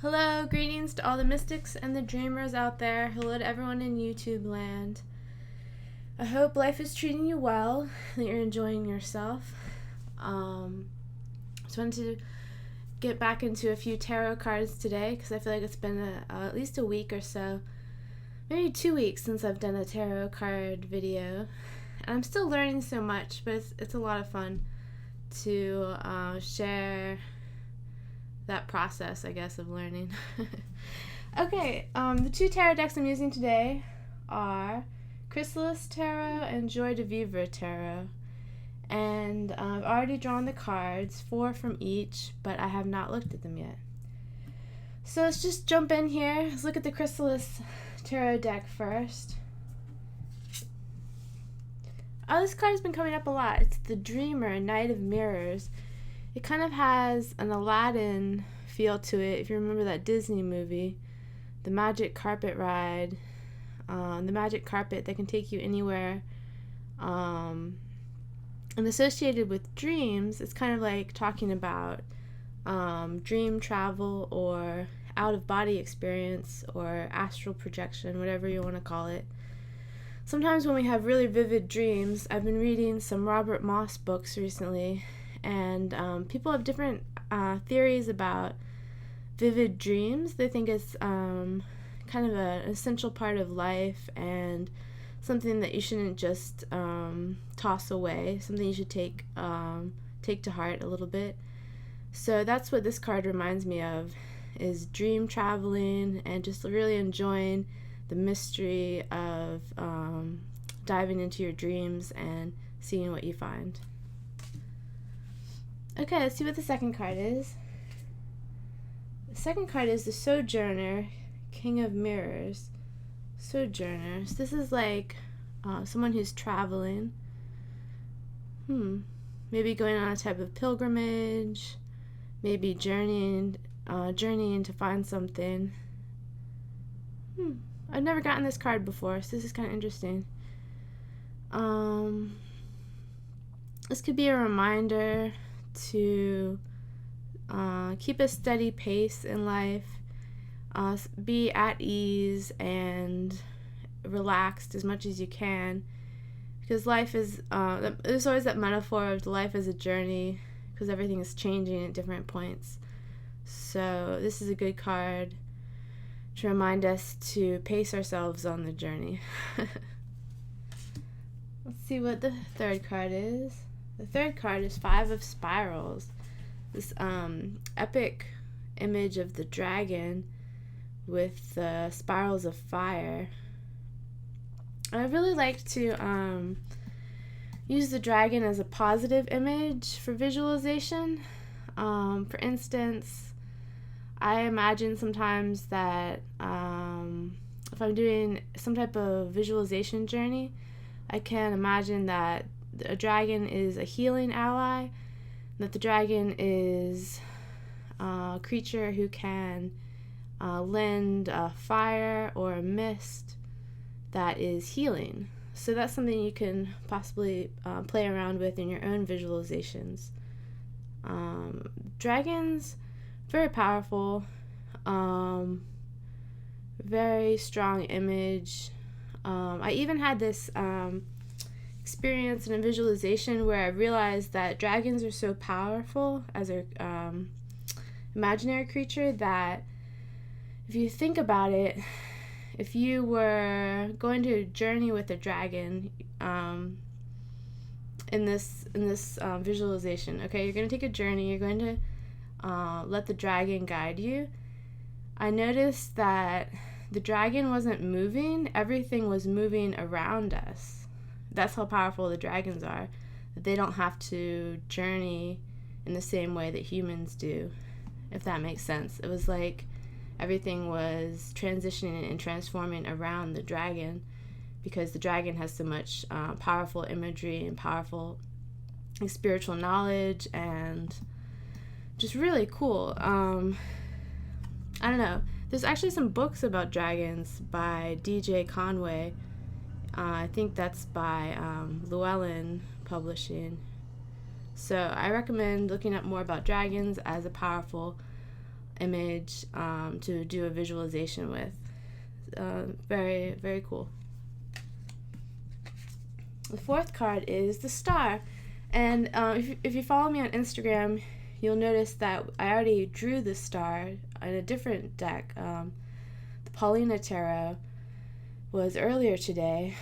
Hello, greetings to all the mystics and the dreamers out there. Hello to everyone in YouTube land. I hope life is treating you well, that you're enjoying yourself. Just wanted to get back into a few tarot cards today because I feel like it's been at least a week or so, maybe 2 weeks since I've done a tarot card video. And I'm still learning so much, but it's a lot of fun to share that process, I guess, of learning. Okay, the two tarot decks I'm using today are Chrysalis Tarot and Joie de Vivre Tarot. And I've already drawn the cards, 4 from each, but I have not looked at them yet. So let's just jump in here. Let's look at the Chrysalis Tarot deck first. Oh, this card's been coming up a lot. It's the Dreamer, Knight of Mirrors. It kind of has an Aladdin feel to it, if you remember that Disney movie, the magic carpet ride, the magic carpet that can take you anywhere. And associated with dreams, it's kind of like talking about dream travel or out-of-body experience or astral projection, whatever you want to call it. Sometimes when we have really vivid dreams, I've been reading some Robert Moss books recently, and people have different theories about vivid dreams. They think it's kind of an essential part of life and something that you shouldn't just toss away, something you should take to heart a little bit. So that's what this card reminds me of, is dream traveling and just really enjoying the mystery of diving into your dreams and seeing what you find. Okay, let's see what the second card is. The second card is the Sojourner, King of Mirrors. Sojourners. This is like someone who's traveling. Maybe going on a type of pilgrimage. Maybe journeying to find something. I've never gotten this card before, so this is kind of interesting. This could be a reminder to keep a steady pace in life, be at ease and relaxed as much as you can, because life is, there's always that metaphor of life as a journey, because everything is changing at different points. So this is a good card to remind us to pace ourselves on the journey. Let's see what the third card is. The third card is 5 of Spirals. This epic image of the dragon with the spirals of fire. I really like to use the dragon as a positive image for visualization. For instance, I imagine sometimes that if I'm doing some type of visualization journey, I can imagine that a dragon is a healing ally, that the dragon is a creature who can lend a fire or a mist that is healing. So that's something you can possibly play around with in your own visualizations. Dragons, very powerful, very strong image. I even had this experience in a visualization where I realized that dragons are so powerful as a imaginary creature that if you think about it, if you were going to journey with a dragon in this visualization, okay, you're going to take a journey, you're going to let the dragon guide you. I noticed that the dragon wasn't moving, everything was moving around us. That's how powerful the dragons are, that they don't have to journey in the same way that humans do, if that makes sense. It was like everything was transitioning and transforming around the dragon, because the dragon has so much powerful imagery and powerful spiritual knowledge, and just really cool. I don't know. There's actually some books about dragons by DJ Conway. I think that's by Llewellyn Publishing. So I recommend looking up more about dragons as a powerful image to do a visualization with. Very, very cool. The fourth card is the Star. And if you follow me on Instagram, you'll notice that I already drew the Star in a different deck. The Paulina Tarot was earlier today.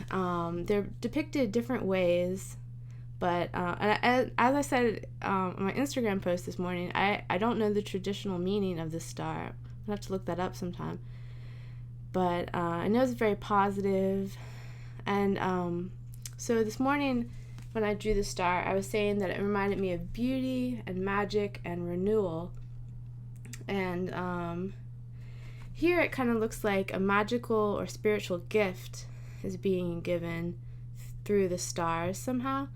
They're depicted different ways, but as I said on my Instagram post this morning, I don't know the traditional meaning of the star. I'll have to look that up sometime. But I know it's very positive. And so this morning when I drew the star, I was saying that it reminded me of beauty and magic and renewal. And here it kind of looks like a magical or spiritual gift is being given through the stars somehow.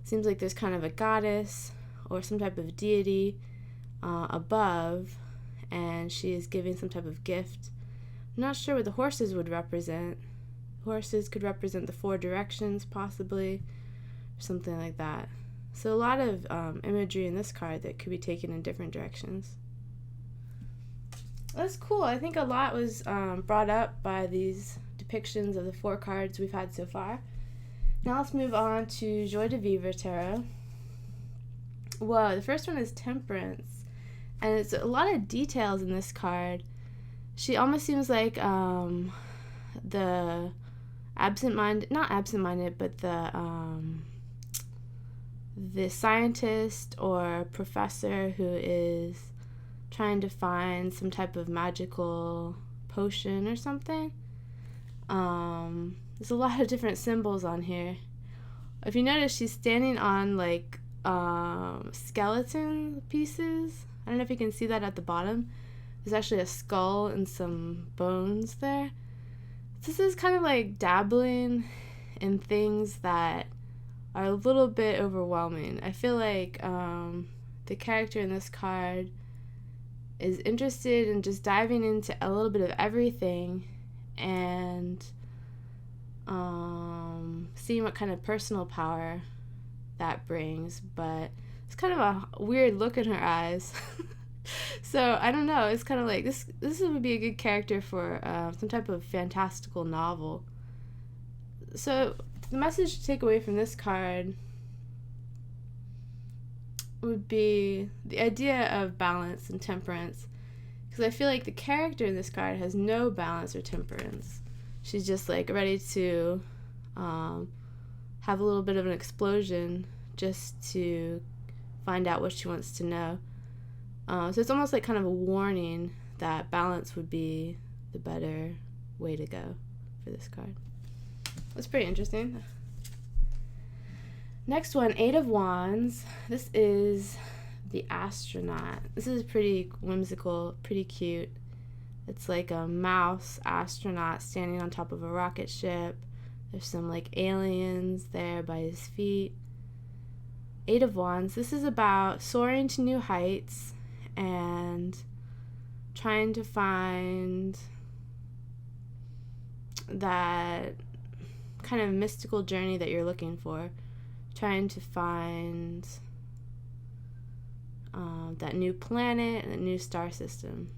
Seems like there's kind of a goddess or some type of deity above, and she is giving some type of gift. I'm not sure what the horses would represent. Horses could represent the four directions, possibly, or something like that. So a lot of imagery in this card that could be taken in different directions. That's cool. I think a lot was brought up by these depictions of the four cards we've had so far. Now let's move on to Joie de Vivre Tarot. Whoa, the first one is Temperance, and it's a lot of details in this card. She almost seems like the not absent-minded, but the scientist or professor who is trying to find some type of magical potion or something. There's a lot of different symbols on here. If you notice, she's standing on like skeleton pieces. I don't know if you can see that at the bottom. There's actually a skull and some bones there. This is kind of like dabbling in things that are a little bit overwhelming. I feel like the character in this card is interested in just diving into a little bit of everything and seeing what kind of personal power that brings, but it's kind of a weird look in her eyes. So I don't know, it's kind of like this would be a good character for some type of fantastical novel. So the message to take away from this card would be the idea of balance and temperance, because I feel like the character in this card has no balance or temperance. She's just like ready to have a little bit of an explosion just to find out what she wants to know. So it's almost like kind of a warning that balance would be the better way to go for this card. That's pretty interesting. Next one, Eight of Wands. This is the Astronaut. This is pretty whimsical, pretty cute. It's like a mouse astronaut standing on top of a rocket ship. There's some like aliens there by his feet. Eight of Wands. This is about soaring to new heights and trying to find that kind of mystical journey that you're looking for. Trying to find that new planet and a new star system,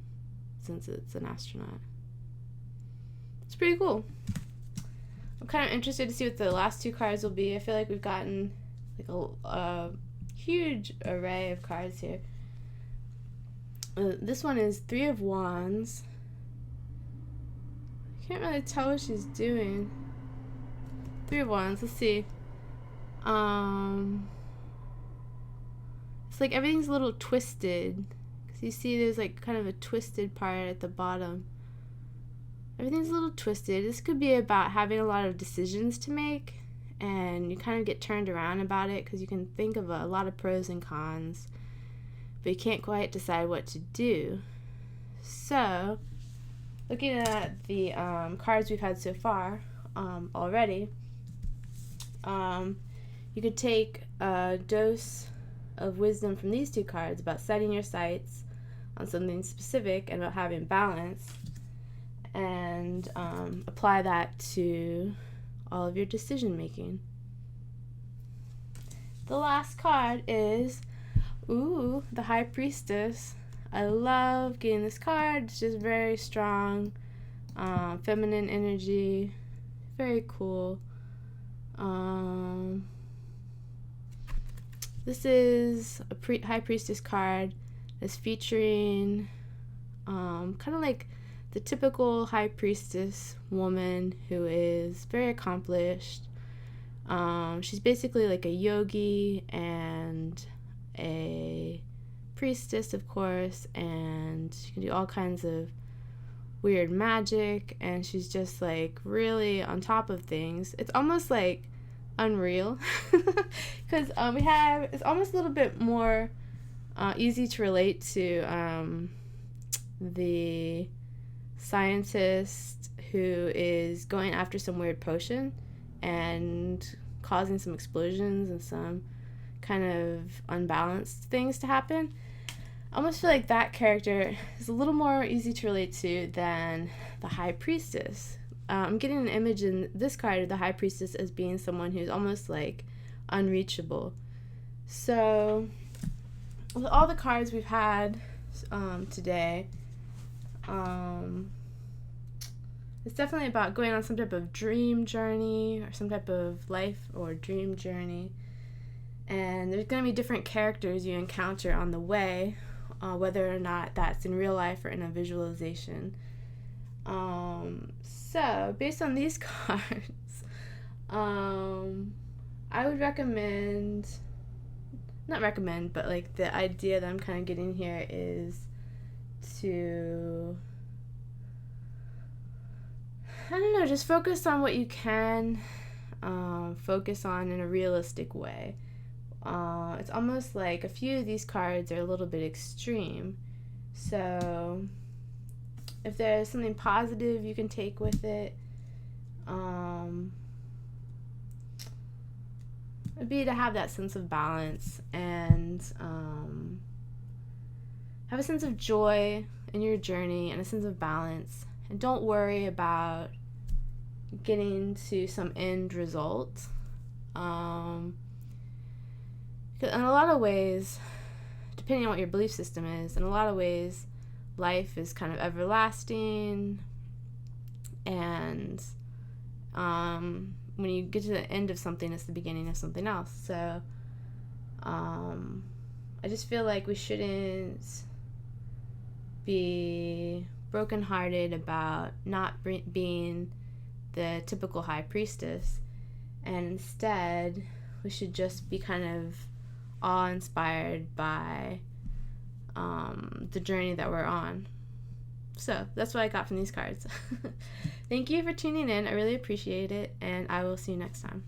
since it's an astronaut. It's pretty cool. I'm kind of interested to see what the last two cards will be. I feel like we've gotten like a huge array of cards here. This one is Three of Wands. I can't really tell what she's doing. Three of Wands, let's see. It's like everything's a little twisted. Because you see there's like kind of a twisted part at the bottom. Everything's a little twisted. This could be about having a lot of decisions to make, and you kind of get turned around about it because you can think of a lot of pros and cons, but you can't quite decide what to do. So, looking at the cards we've had so far already, you could take a dose of wisdom from these two cards about setting your sights on something specific and about having balance, and apply that to all of your decision making. The last card is the High Priestess. I love getting this card. It's just very strong, feminine energy, very cool. This is a High Priestess card that's featuring kind of like the typical High Priestess woman who is very accomplished. She's basically like a yogi and a priestess, of course, and she can do all kinds of weird magic, and she's just like really on top of things. It's almost like unreal because it's almost a little bit more easy to relate to the scientist who is going after some weird potion and causing some explosions and some kind of unbalanced things to happen. I almost feel like that character is a little more easy to relate to than the High Priestess. I'm getting an image in this card of the High Priestess as being someone who's almost like unreachable. So with all the cards we've had today, it's definitely about going on some type of dream journey or some type of life or dream journey. And there's going to be different characters you encounter on the way, whether or not that's in real life or in a visualization. So, based on these cards, I would recommend, not recommend, but like the idea that I'm kind of getting here is to, I don't know, just focus on what you can focus on in a realistic way. It's almost like a few of these cards are a little bit extreme. So if there's something positive you can take with it, it'd be to have that sense of balance and have a sense of joy in your journey and a sense of balance. And don't worry about getting to some end result. Because in a lot of ways, depending on what your belief system is, in a lot of ways, life is kind of everlasting. And when you get to the end of something, it's the beginning of something else. So I just feel like we shouldn't be brokenhearted about not being the typical High Priestess, and instead we should just be kind of awe-inspired by the journey that we're on. So that's what I got from these cards. Thank you for tuning in. I really appreciate it, and I will see you next time.